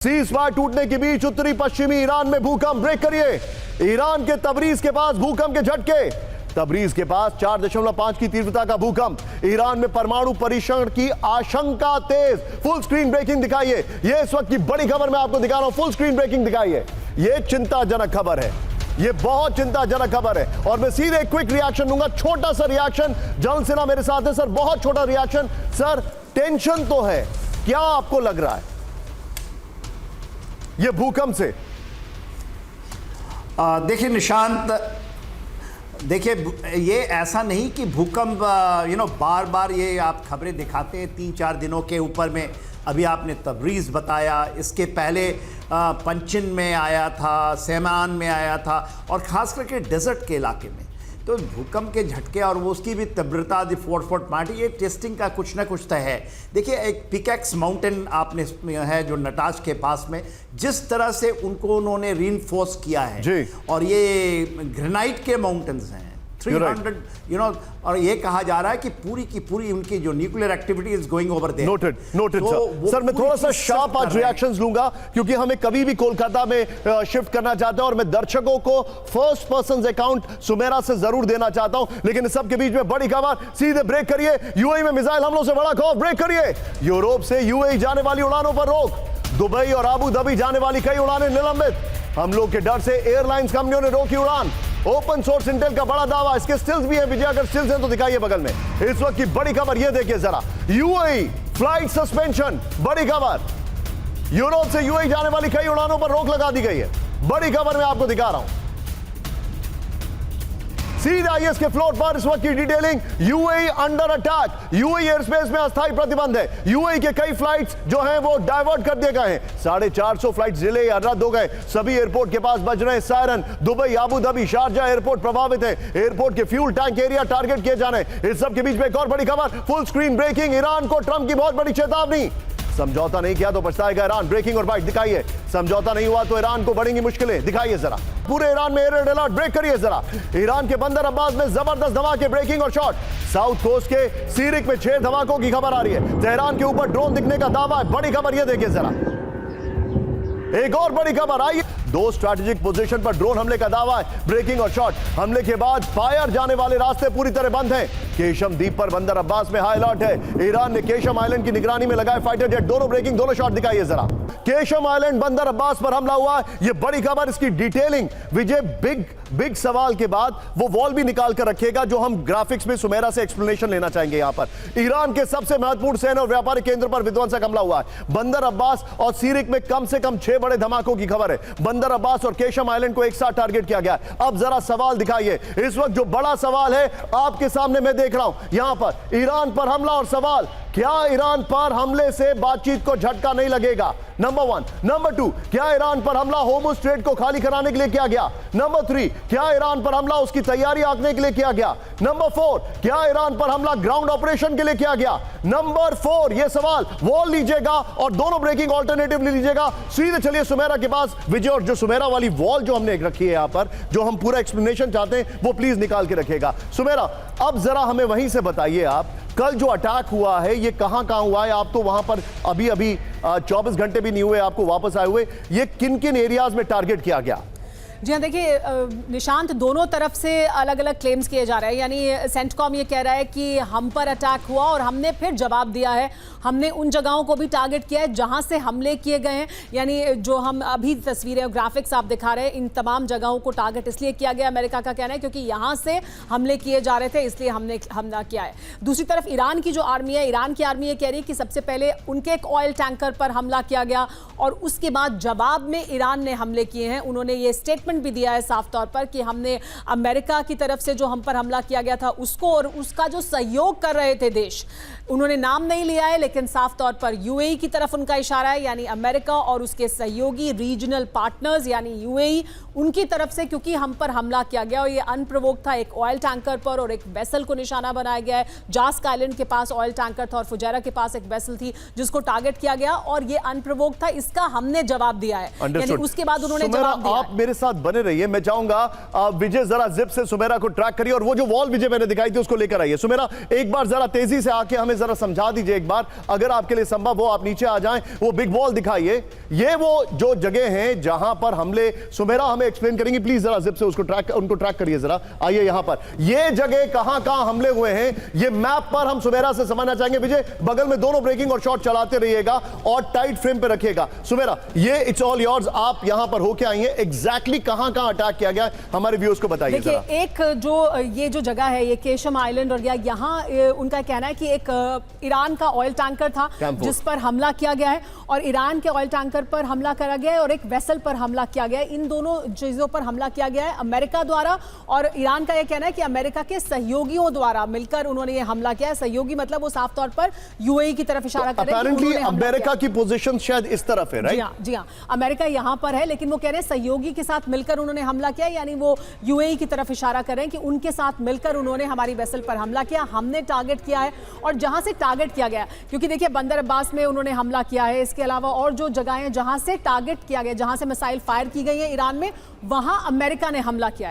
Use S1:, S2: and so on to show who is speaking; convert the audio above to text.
S1: Ceasefire टूटने के बीच उत्तरी पश्चिमी ईरान में भूकंप। ब्रेक करिए। ईरान के तबरीज के पास भूकंप के झटके। तबरीज के पास 4.5 की तीव्रता का भूकंप। ईरान में परमाणु परीक्षण की आशंका तेज। फुल स्क्रीन ब्रेकिंग दिखाइए। यह इस वक्त की बड़ी खबर मैं आपको दिखा रहा हूं। फुल स्क्रीन ब्रेकिंग दिखाइए। यह चिंताजनक खबर है, यह बहुत चिंताजनक खबर है और मैं सीधे क्विक रिएक्शन दूंगा। छोटा सा रिएक्शन। जॉन सिन्हा मेरे साथ है। सर बहुत छोटा रिएक्शन। सर टेंशन तो है, क्या आपको लग रहा है ये भूकंप से?
S2: देखिए निशांत, देखिए ये ऐसा नहीं कि भूकंप बार बार ये आप खबरें दिखाते हैं 3-4 दिनों के ऊपर में। अभी आपने तबरीज़ बताया, इसके पहले पंचिन में आया था, सेमान में आया था और ख़ास करके डेजर्ट के इलाके में। तो भूकंप के झटके और वो उसकी भी तीव्रता 4.5, ये टेस्टिंग का कुछ ना कुछ तो है। देखिए एक पिकैक्स माउंटेन आपने है जो नटाज के पास में, जिस तरह से उन्होंने रीइंफोर्स किया है और ये ग्रेनाइट के माउंटेन्स हैं 300 और ये कहा जा रहा है कि पूरी की पूरी उनकी जो nuclear activity is going over there.
S1: Noted sir मैं थोड़ा सा शार्प आज रिएक्शंस लूंगा क्योंकि हमें कभी भी कोलकाता में शिफ्ट करना चाहते हैं और मैं दर्शकों को फर्स्ट पर्सन अकाउंट सुमेरा से जरूर देना चाहता हूं। लेकिन इस सब के बीच में बड़ी खबर। सीधे ब्रेक करिए। यूएई में मिसाइल हमलों से बड़ा खौफ। ब्रेक करिए। यूरोप से यूएई जाने वाली उड़ानों पर रोक। दुबई और अबू धाबी जाने वाली कई उड़ानें निलंबित। हमलों के डर से एयरलाइंस कंपनियों ने रोकी उड़ान। ओपन सोर्स इंटेल का बड़ा दावा। इसके स्टिल्स भी हैं विजय, अगर स्टिल्स हैं तो दिखाइए बगल में। इस वक्त की बड़ी खबर ये देखिए जरा। UAE flight suspension. बड़ी खबर। यूरोप से यूएई जाने वाली कई उड़ानों पर रोक लगा दी गई है। बड़ी खबर मैं आपको दिखा रहा हूं। सीआईएस के फ्लोर पर इस वक्त की detailing. UAE under attack. UAE air space में अस्थायी प्रतिबंध है। यूएई के कई फ्लाइट्स जो हैं वो डाइवर्ट कर दिए गए हैं। 450 फ्लाइट्स डिले या रद्द हो गए। सभी एयरपोर्ट के पास बज रहे हैं siren. Dubai, Abu Dhabi, Sharjah airport प्रभावित है। एयरपोर्ट के फ्यूल टैंक एरिया टारगेट किए जाने। इस सब के बीच में एक और बड़ी खबर। Full screen breaking. ईरान को ट्रंप की बहुत बड़ी चेतावनी। समझौता नहीं किया तो पछताएगा ईरान। ब्रेकिंग और बाइट दिखाइए। समझौता नहीं हुआ तो ईरान को बढ़ेंगी मुश्किलें। दिखाइए जरा। पूरे ईरान में एयर अलर्ट। ब्रेक करिए जरा। ईरान के बंदर अब्बास में जबरदस्त धमाके। ब्रेकिंग और शॉट। साउथ कोस्ट के सीरिक में 6 धमाकों की खबर आ रही है। तेहरान के ऊपर ड्रोन दिखने का दावा है। बड़ी खबर यह देखिए जरा। एक और बड़ी खबर आई। 2 स्ट्रैटेजिक पोजीशन पर ड्रोन हमले का दावा है। ब्रेकिंग और शॉट। हमले के बाद फायर जाने वाले रास्ते पूरी तरह बंद हैं। केशम द्वीप पर बंदर अब्बास में हाई अलर्ट है। ईरान ने केशम आइलैंड की निगरानी में लगाए फाइटर जेट। दोनों ब्रेकिंग, दोनों शॉट दिखाइए जरा। केशम आइलैंड बंदर अब्बास पर हमला हुआ है। यह बड़ी खबर। इसकी डिटेलिंग विजय बिग सवाल के बाद वो वॉल भी निकाल कर रखेगा जो हम ग्राफिक्स में सुमेरा से एक्सप्लेनेशन लेना चाहेंगे। यहां पर ईरान के सबसे महत्वपूर्ण सैन्य और व्यापारिक केंद्र पर विध्वंसक हमला हुआ है। बंदर अब्बास और सीरिक में कम से कम 6 बड़े धमाकों की खबर है। बंदर अब्बास और केशम आइलैंड को एक साथ टारगेट किया गया। अब जरा सवाल दिखाइए। इस वक्त जो बड़ा सवाल है आपके सामने मैं देख रहा हूं यहां पर ईरान पर हमला और सवाल, क्या ईरान पर हमले से बातचीत को झटका नहीं लगेगा? नंबर 1। नंबर 2, क्या ईरान पर हमला होर्मुज़ स्ट्रेट को खाली कराने के लिए किया गया? नंबर 3, क्या ईरान पर हमला उसकी तैयारी आंकने के लिए किया गया? नंबर 4, क्या ईरान पर हमला ग्राउंड ऑपरेशन के लिए किया गया? नंबर 4, यह सवाल। वॉल लीजिएगा और दोनों ब्रेकिंग ऑल्टरनेटिव लीजिएगा। सीधे चलिए सुमेरा के पास विजय, और जो सुमेरा वाली वॉल जो हमने रखी है यहां पर, जो हम पूरा एक्सप्लेनेशन चाहते हैं वो प्लीज निकाल के रखेगा। सुमेरा अब जरा हमें वहीं से बताइए, आप कल जो अटैक हुआ है ये कहां हुआ है? आप तो वहां पर अभी 24 घंटे भी नहीं हुए आपको वापस आए हुए। ये किन किन एरियाज में टारगेट किया गया?
S3: जी हाँ, देखिए निशांत, दोनों तरफ से अलग अलग क्लेम्स किए जा रहे हैं। यानी सेंटकॉम ये कह रहा है कि हम पर अटैक हुआ और हमने फिर जवाब दिया है। हमने उन जगहों को भी टारगेट किया है जहां से हमले किए गए हैं। यानी जो हम अभी तस्वीरें और ग्राफिक्स आप दिखा रहे हैं, इन तमाम जगहों को टारगेट इसलिए किया गया, अमेरिका का कहना है, क्योंकि यहाँ से हमले किए जा रहे थे, इसलिए हमने हमला किया है। दूसरी तरफ ईरान की जो आर्मी है, ईरान की आर्मी ये कह रही है कि सबसे पहले उनके एक ऑयल टैंकर पर हमला किया गया और उसके बाद जवाब में ईरान ने हमले किए हैं। उन्होंने ये स्टेटमेंट भी दिया है साफ तौर पर कि हमने अमेरिका की तरफ से जो हम पर हमला किया गया था उसको और उसका जो सहयोग कर रहे थे देश, उन्होंने नाम नहीं लिया है लेकिन साफ तौर पर यूएई की तरफ उनका इशारा है। यानी अमेरिका और उसके सहयोगी रीजनल पार्टनर्स यानी यूएई, उनकी तरफ से क्योंकि हम पर हमला किया गया और ये अनप्रोवोक था। एक ऑयल टैंकर पर और एक वेसल को निशाना बनाया गया है। जास्क आइलैंड के पास ऑयल टैंकर था और फुजैरा के पास एक वेसल थी जिसको टारगेट किया गया और ये अनप्रोवोक था। इसका हमने जवाब दिया है। यानी उसके बाद उन्होंने जवाब दिया।
S1: आप मेरे साथ बने रहिए। मैं चाहूंगा विजय जरा जिप से सुमेरा को ट्रैक करिए और वो जो वॉल विजय मैंने दिखाई थी उसको लेकर आइए। सुमेरा एक बार जरा तेजी से आके हमें जरा समझा दीजिए एक बार, अगर आपके लिए संभव हो आप नीचे आ जाएं। वो बिग वॉल दिखाइए, ये वो जो जगह है जहां पर हमले, सुमेरा हमें एक्सप्लेन करेंगी प्लीज, जरा जिप से उसको उनको ट्रैक करिए जरा। आइए यहां पर, ये जगह कहां कहां हमले हुए हैं ये मैप पर हम सुमेरा से समझना चाहेंगे। विजय बगल में दोनों ब्रेकिंग और शॉट चलाते रहिएगा और टाइट फ्रेम पे रखिएगा। सुमेरा ये इट्स ऑल योर्स, आप यहां पर होके आई हैं, एग्जैक्टली कहां कहां अटैक किया गया हमारे व्यूअर्स को बताइए।
S3: देखिए एक जो ये जो जगह है ये केशम आइलैंड और यहाँ उनका कहना है कि एक ईरान का ऑयल टैंकर था जिस पर हमला किया गया है और ईरान के ऑयल टैंकर पर हमला करा गया है और एक वेसल पर हमला किया गया है। इन दोनों चीजों पर हमला किया गया है अमेरिका द्वारा और ईरान का यह कहना है कि अमेरिका के सहयोगियों द्वारा मिलकर उन्होंने ये हमला किया है। सहयोगी मतलब वो साफ तौर पर यूएई की तरफ इशारा कर रहे हैं कि
S1: अपेरेंटली
S3: उन्होंने हमला
S1: अमेरिका की पोजीशन शायद इस तरफ है, राइट?
S3: जी हाँ, अमेरिका यहां पर है लेकिन वो कह रहे हैं सहयोगी के साथ मिलकर उन्होंने हमला किया, यानी वो यूएई की तरफ इशारा कर रहे हैं कि उनके साथ मिलकर उन्होंने हमारी वेसल पर हमला किया, हमने टारगेट किया है। और जहां से टारगेट किया गया, क्योंकि देखिए बंदर अब्बास में उन्होंने हमला किया है, इसके अलावा और जो जगहें जहां से टारगेट किया गया, जहां से मिसाइल फायर की गई है ईरान में, वहां अमेरिका ने हमला किया है।